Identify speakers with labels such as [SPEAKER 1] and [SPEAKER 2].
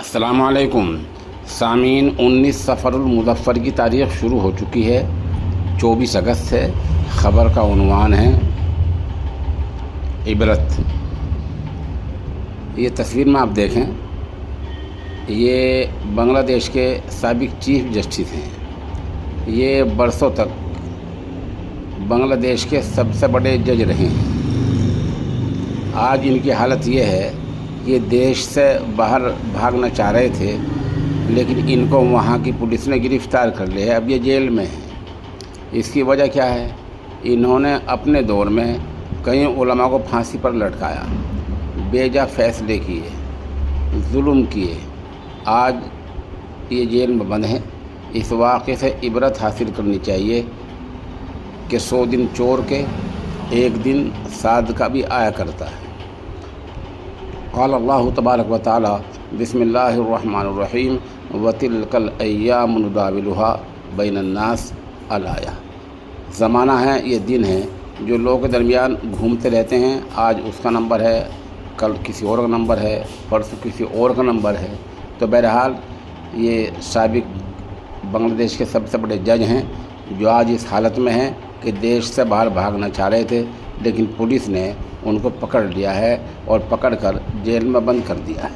[SPEAKER 1] अस्सलाम वालेकुम सामीन। 19 सफ़रुल मुज़फ़्फ़र की तारीख़ शुरू हो चुकी है। 24 अगस्त से ख़बर का उन्वान है इबरत। ये तस्वीर में आप देखें, ये बांग्लादेश के साबिक़ चीफ़ जस्टिस हैं। ये बरसों तक बांग्लादेश के सबसे बड़े जज रहे हैं। आज इनकी हालत ये है कि ये देश से बाहर भागना चाह रहे थे, लेकिन इनको वहाँ की पुलिस ने गिरफ़्तार कर लिया है। अब ये जेल में है। इसकी वजह क्या है? इन्होंने अपने दौर में कई उलमा को फांसी पर लटकाया, बेजा फैसले किए, जुल्म किए। आज ये जेल में बंद हैं। इस वाक़े से इबरत हासिल करनी चाहिए कि 100 दिन चोर के एक दिन साद का भी आया करता है। क़ाल अल्लाह तबारक व तआला बिस्मिल्लाहिर्रहमानिर्रहीम वतिलकल अय्यामु नुदाविलुहा बैनन्नास अल-आया। ज़माना है, ये दिन है जो लोगों के दरमियान घूमते रहते हैं। आज उसका नंबर है, कल किसी और का नंबर है, परसों किसी और का नंबर है। तो बहरहाल ये साबिक़ बांग्लादेश के सबसे बड़े जज हैं, जो आज इस हालत में हैं कि देश से बाहर भागना चाह रहे थे, लेकिन पुलिस ने उनको पकड़ लिया है और पकड़कर जेल में बंद कर दिया है।